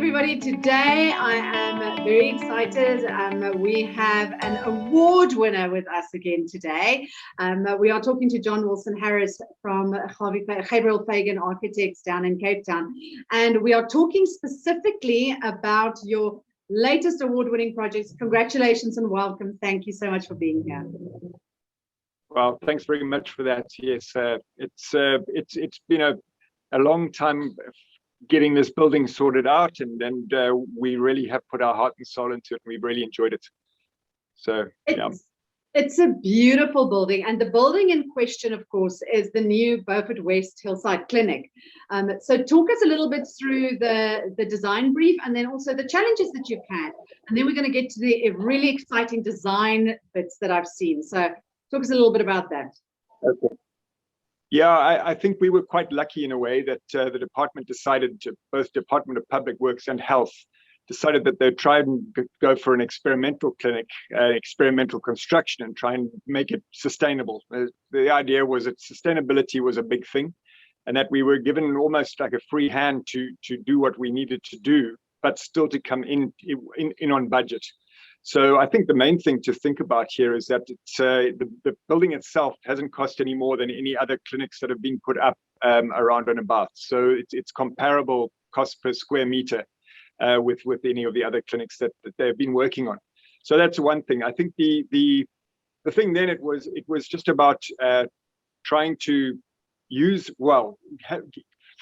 everybody. Today I am very excited. We have an award winner with us again today. We are talking to John Wilson Harris from Gabriel Fagan Architects down in Cape Town. And we are talking specifically about your latest award-winning projects. Congratulations and welcome. Thank you so much for being here. Well, thanks very much for that. Yes, it's been a long time getting this building sorted out, and we really have put our heart and soul into it. We've really enjoyed it. So it's a beautiful building, and the building in question, of course, is the new Beaufort West Hillside Clinic. So talk us a little bit through the design brief, and then also the challenges that you've had, and then we're going to get to the really exciting design bits that I've seen. So talk us a little bit about that. Okay. Yeah, I think we were quite lucky in a way that the department decided to, both Department of Public Works and Health, decided that they'd try and go for an experimental clinic, experimental construction, and try and make it sustainable. The idea was that sustainability was a big thing, and that we were given almost like a free hand to do what we needed to do, but still to come in on budget. So I think the main thing to think about here is that it's, the building itself hasn't cost any more than any other clinics that have been put up around and about. So it's comparable cost per square meter with any of the other clinics that they've been working on. So that's one thing. I think the thing then it was just about trying to use,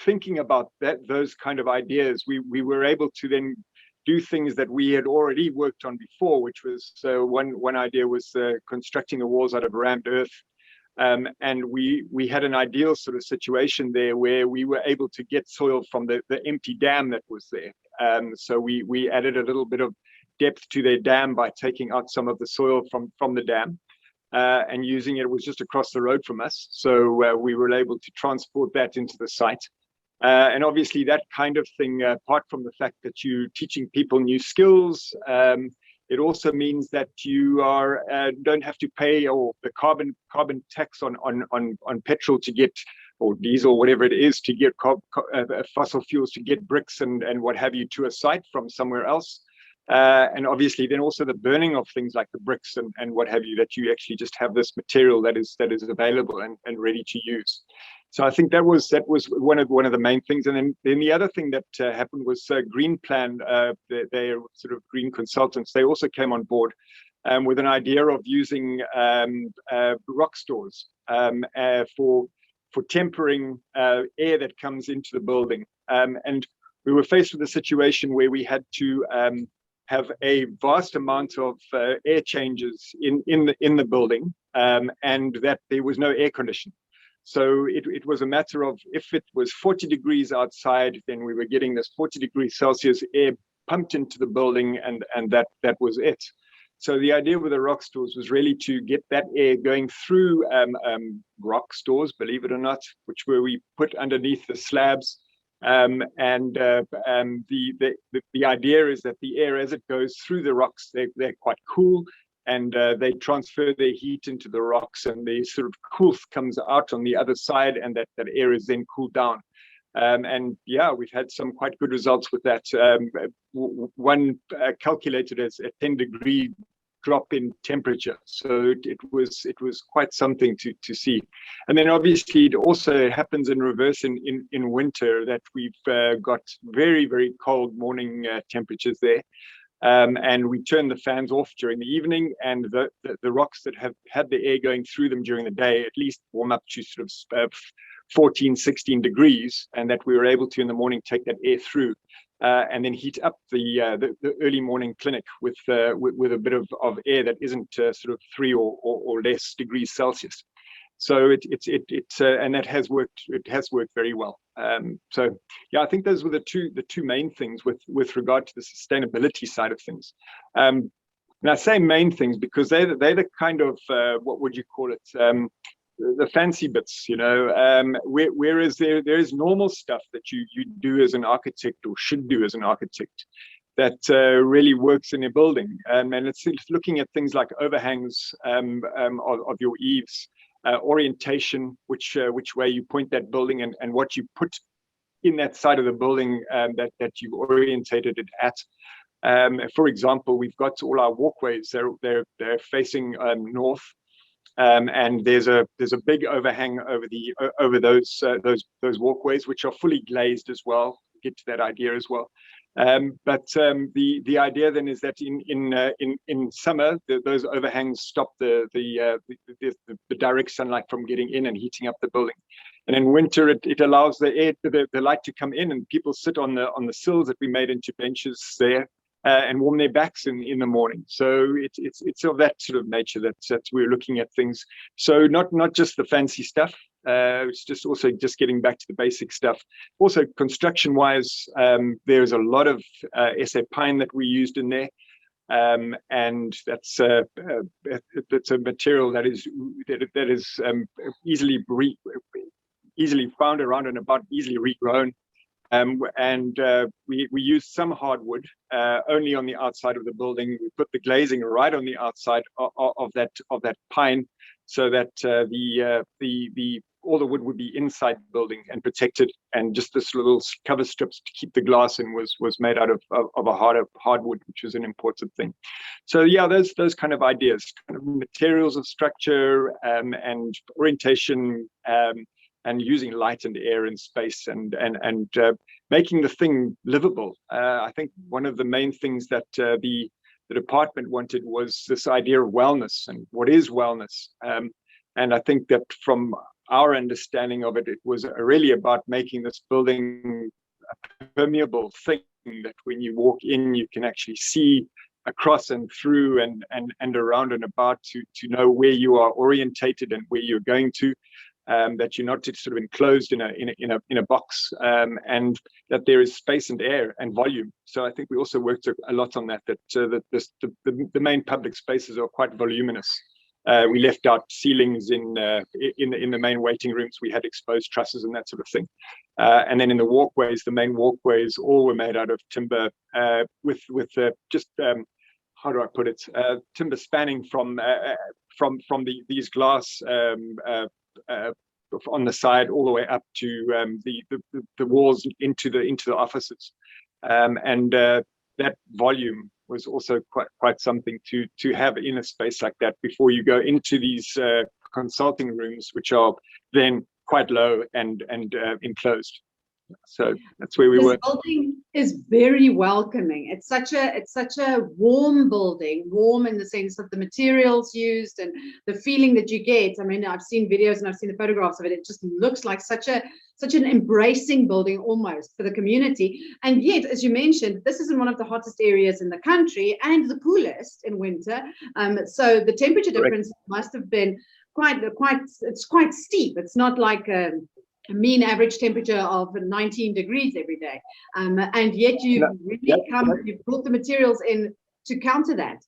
thinking about those kind of ideas. We were able to then do things that we had already worked on before, which was one idea was constructing the walls out of rammed earth, and we had an ideal sort of situation there where we were able to get soil from the empty dam that was there. So we added a little bit of depth to their dam by taking out some of the soil from the dam and using it. It was just across the road from us, so we were able to transport that into the site. And obviously that kind of thing, apart from the fact that you're teaching people new skills, it also means that you don't have to pay or the carbon tax on petrol to get, or diesel, whatever it is, to get fossil fuels, to get bricks and what have you to a site from somewhere else. And obviously then also the burning of things like the bricks and what have you, that you actually just have this material that is available and ready to use. So I think that was one of the main things. And then the other thing that happened was Green Plan, they're sort of green consultants. They also came on board with an idea of using rock stores for tempering air that comes into the building. And we were faced with a situation where we had to have a vast amount of air changes in the building, and that there was no air conditioning. So it was a matter of, if it was 40 degrees outside, then we were getting this 40 degrees Celsius air pumped into the building, and that was it. So the idea with the rock stores was really to get that air going through rock stores, believe it or not, which were we put underneath the slabs. The idea is that the air, as it goes through the rocks, they're quite cool, and they transfer their heat into the rocks, and the sort of coolth comes out on the other side, and that air is then cooled down. And yeah, we've had some quite good results with that. One calculated as a 10-degree drop in temperature, so it was quite something to see. And then obviously it also happens in reverse in winter, that we've got very, very cold morning temperatures there. And we turn the fans off during the evening, and the rocks that have had the air going through them during the day at least warm up to sort of 14, 16 degrees, and that we were able to in the morning take that air through and then heat up the early morning clinic with a bit of air that isn't sort of 3 or less degrees Celsius. So and that has worked. It has worked very well. So yeah, I think those were the two main things with regard to the sustainability side of things. And I say main things because they're the kind of what would you call it? The fancy bits, you know. Whereas there is normal stuff that you do as an architect, or should do as an architect, that really works in a building. And it's looking at things like overhangs of your eaves. Orientation, which way you point that building, and what you put in that side of the building that you've orientated it at. For example, we've got all our walkways. They're facing north, and there's a big overhang over those walkways, which are fully glazed as well. We'll get to that idea as well. But the idea then is that in summer those overhangs stop the direct sunlight from getting in and heating up the building, and in winter it allows the light to come in, and people sit on the sills that we made into benches there and warm their backs in the morning. So it's of that sort of nature that we're looking at things. So not just the fancy stuff. It's just also just getting back to the basic stuff. Also, construction-wise, there's a lot of SA pine that we used in there, and that's a material that is easily found around and about, easily regrown. We use some hardwood only on the outside of the building. We put the glazing right on the outside of that pine, so that all the wood would be inside the building and protected, and just this little cover strips to keep the glass in was made out of a hardwood, which is an important thing. So yeah, those kind of ideas, kind of materials of structure and orientation, and using light and air and space, and making the thing livable. I think one of the main things that the department wanted was this idea of wellness, and what is wellness. And I think that from our understanding of it, it was really about making this building a permeable thing, that when you walk in, you can actually see across and through and around and about to know where you are orientated and where you're going to. That you're not sort of enclosed in a box, and that there is space and air and volume. So I think we also worked a lot on that. The main public spaces are quite voluminous. We left out ceilings in the main waiting rooms. We had exposed trusses and that sort of thing. And then in the walkways, the main walkways all were made out of timber, with just how do I put it? Timber spanning from these glass. On the side all the way up to the walls into the offices, and that volume was also quite something to have in a space like that before you go into these consulting rooms, which are then quite low and enclosed. So that's where we were. This building is very welcoming. It's such a warm building, warm in the sense of the materials used and the feeling that you get. I mean, I've seen videos and I've seen the photographs of it. It just looks like such an embracing building almost for the community. And yet, as you mentioned, this is in one of the hottest areas in the country and the coolest in winter. So the temperature difference must have been quite steep. It's not like a mean average temperature of 19 degrees every day, and yet you've brought the materials in to counter that.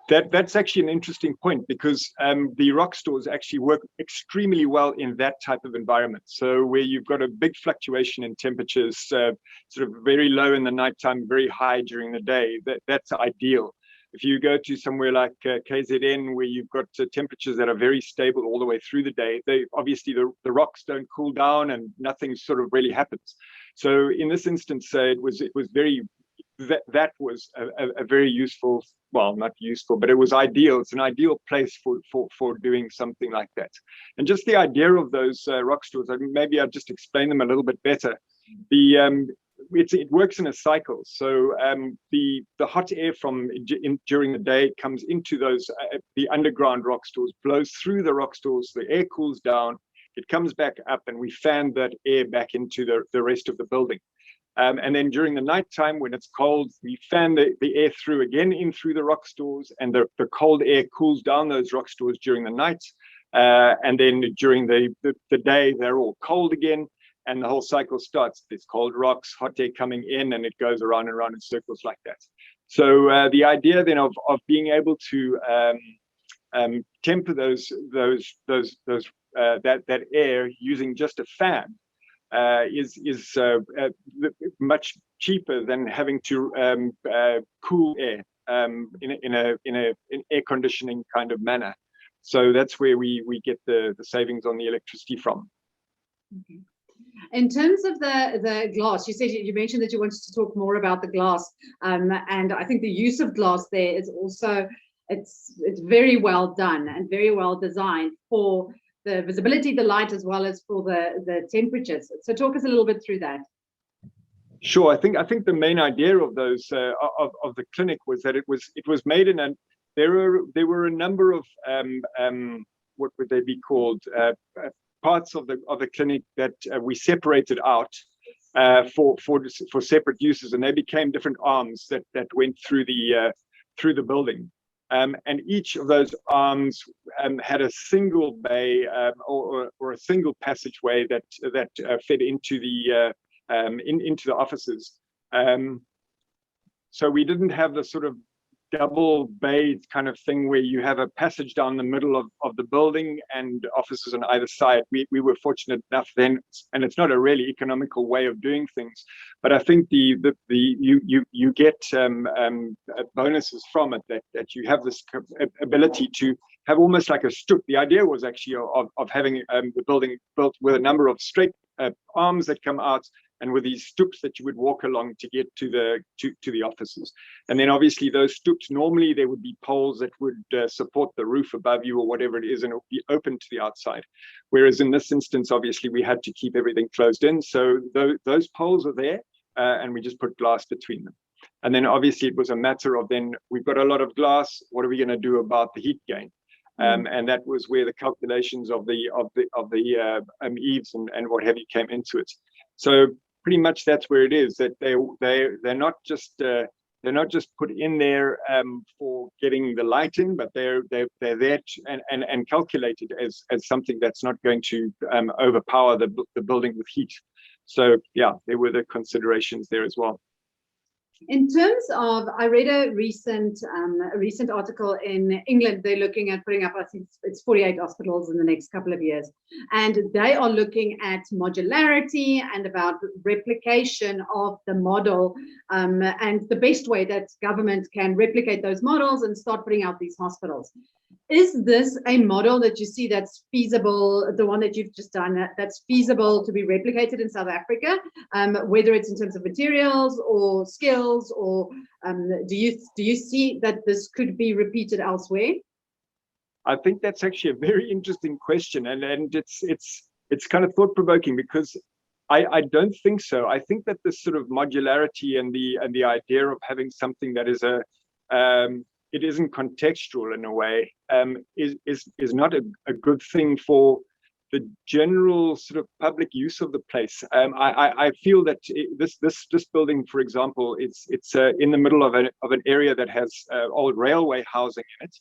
That's actually an interesting point, because the rock stores actually work extremely well in that type of environment. So where you've got a big fluctuation in temperatures, sort of very low in the nighttime, very high during the day, that's ideal. If you go to somewhere like KZN, where you've got temperatures that are very stable all the way through the day, obviously the rocks don't cool down and nothing sort of really happens. So in this instance, that was a very useful, well, not useful, but it was ideal. It's an ideal place for doing something like that. And just the idea of those rock stores, I mean, maybe I'll just explain them a little bit better. It works in a cycle. So the hot air during the day comes into those the underground rock stores, blows through the rock stores, the air cools down, it comes back up, and we fan that air back into the rest of the building. And then during the nighttime, when it's cold, we fan the air through again in through the rock stores, and the cold air cools down those rock stores during the night. And then during the day, they're all cold again. And the whole cycle starts. There's cold rocks, hot air coming in, and it goes around and around in circles like that. So the idea then of being able to temper that air using just a fan is much cheaper than having to cool air in an air conditioning kind of manner. So that's where we get the savings on the electricity from. Okay. In terms of the glass, you mentioned that you wanted to talk more about the glass, and I think the use of glass there is also it's very well done and very well designed for the visibility, the light, as well as for the temperatures. So talk us a little bit through that. Sure. I think the main idea of those of the clinic was that it was made in an there were a number of what would they be called parts of the clinic that we separated out for separate uses, and they became different arms that went through the building. And each of those arms had a single bay or a single passageway that fed into the offices. So we didn't have the sort of double bay kind of thing where you have a passage down the middle of the building and offices on either side. We were fortunate enough then, and it's not a really economical way of doing things, but I think you get bonuses from it that you have this ability to have almost like a stoop. The idea was actually of having the building built with a number of straight arms that come out, and with these stoops that you would walk along to get to the offices. And then obviously those stoops, normally there would be poles that would support the roof above you or whatever it is, and it would be open to the outside. Whereas in this instance, obviously we had to keep everything closed in. So those poles are there, and we just put glass between them. And then obviously it was a matter of, then we've got a lot of glass, what are we going to do about the heat gain? And that was where the calculations of the eaves and what have you came into it. So pretty much that's where it is, that they're not just put in there for getting the light in, but they're there and calculated as something that's not going to overpower the building with heat. So yeah, there were the considerations there as well. In terms of, I read a recent article in England. They're looking at putting up, I think it's 48 hospitals in the next couple of years, and they are looking at modularity and about replication of the model, and the best way that government can replicate those models and start putting out these hospitals. Is this a model that you see that's feasible, the one that you've just done, that's feasible to be replicated in South Africa, whether it's in terms of materials or skills, or do you see that this could be repeated elsewhere? I think that's actually a very interesting question, and it's kind of thought-provoking, because I don't think so. I think that this sort of modularity and the idea of having something that is it isn't contextual in a way, is not a good thing for the general sort of public use of the place. I feel that this building, for example, it's in the middle of an area that has old railway housing in it,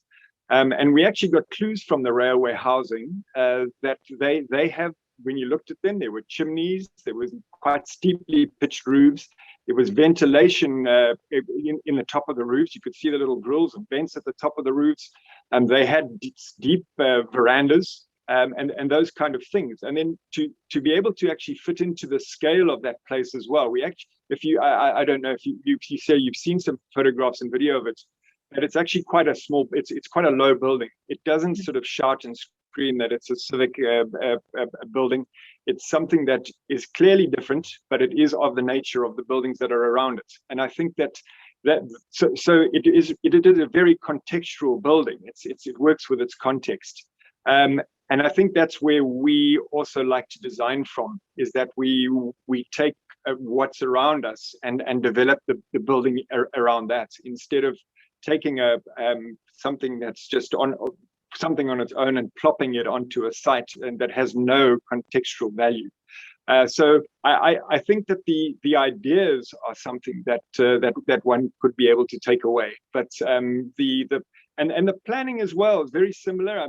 and we actually got clues from the railway housing that they have. When you looked at them, there were chimneys, there was quite steeply pitched roofs, there was ventilation in the top of the roofs. You could see the little grills and vents at the top of the roofs, and they had deep verandas and those kind of things. And then to be able to actually fit into the scale of that place as well, we actually, if you, I don't know if you say you've seen some photographs and video of it, but it's actually quite a small, it's quite a low building. It doesn't sort of shout and scream that it's a civic building. It's something that is clearly different, but it is of the nature of the buildings that are around it. And I think that so it is a very contextual building. It works with its context. And I think that's where we also like to design from, is that we take what's around us and develop the building around that, instead of taking something that's just something on its own and plopping it onto a site and that has no contextual value. So I think that the ideas are something that one could be able to take away, but the planning as well is very similar.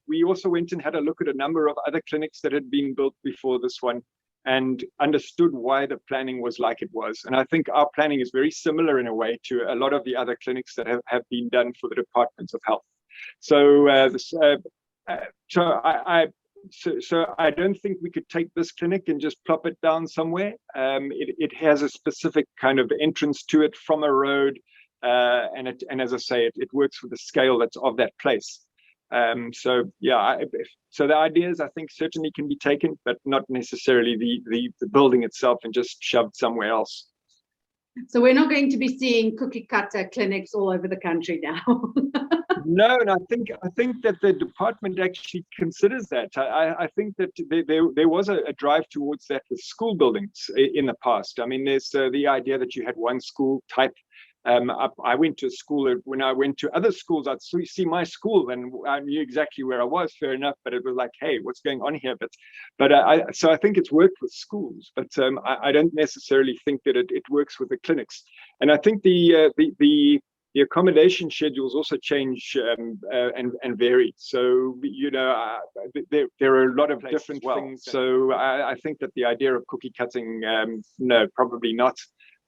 We also went and had a look at a number of other clinics that had been built before this one, and understood why the planning was like it was. And I think our planning is very similar in a way to a lot of the other clinics that have been done for the departments of health. So I don't think we could take this clinic and just plop it down somewhere. It has a specific kind of entrance to it from a road, and as I say, it works with the scale that's of that place. So yeah, so the ideas I think certainly can be taken, but not necessarily the building itself and just shoved somewhere else. So we're not going to be seeing cookie cutter clinics all over the country now. No, and I think that the department actually considers that. I think that there was a drive towards that with school buildings in the past. I mean, there's the idea that you had one school type. I went to school, when I went to other schools, I'd see my school and I knew exactly where I was, fair enough, but it was like, hey, what's going on here? So I think it's worked with schools, but I don't necessarily think that it works with the clinics. And I think the accommodation schedules also change and vary. So, you know, there are a lot of different things. So I think that the idea of cookie cutting, no, probably not.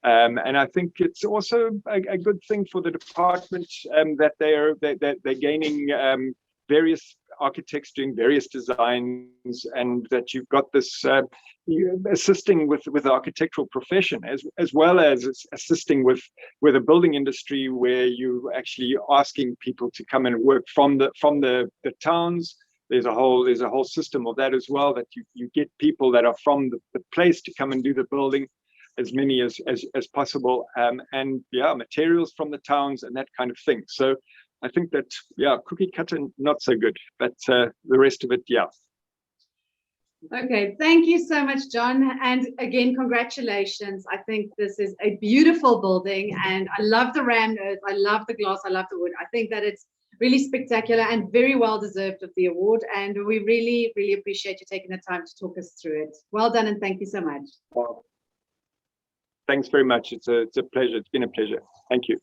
And I think it's also a good thing for the department that they're gaining various architects doing various designs, and that you've got this assisting with the architectural profession as well as assisting with a building industry where you're actually asking people to come and work from the towns. There's a whole system of that as well, that you get people that are from the place to come and do the building, as many as possible, and yeah, materials from the towns and that kind of thing. So I think that, yeah, cookie cutter not so good, but the rest of it, yeah. Okay, thank you so much, John. And again, congratulations. I think this is a beautiful building, and I love the rammed earth, I love the glass, I love the wood. I think that it's really spectacular and very well deserved of the award. And we really, really appreciate you taking the time to talk us through it. Well done, and thank you so much. Well, thanks very much. It's a pleasure. It's been a pleasure. Thank you.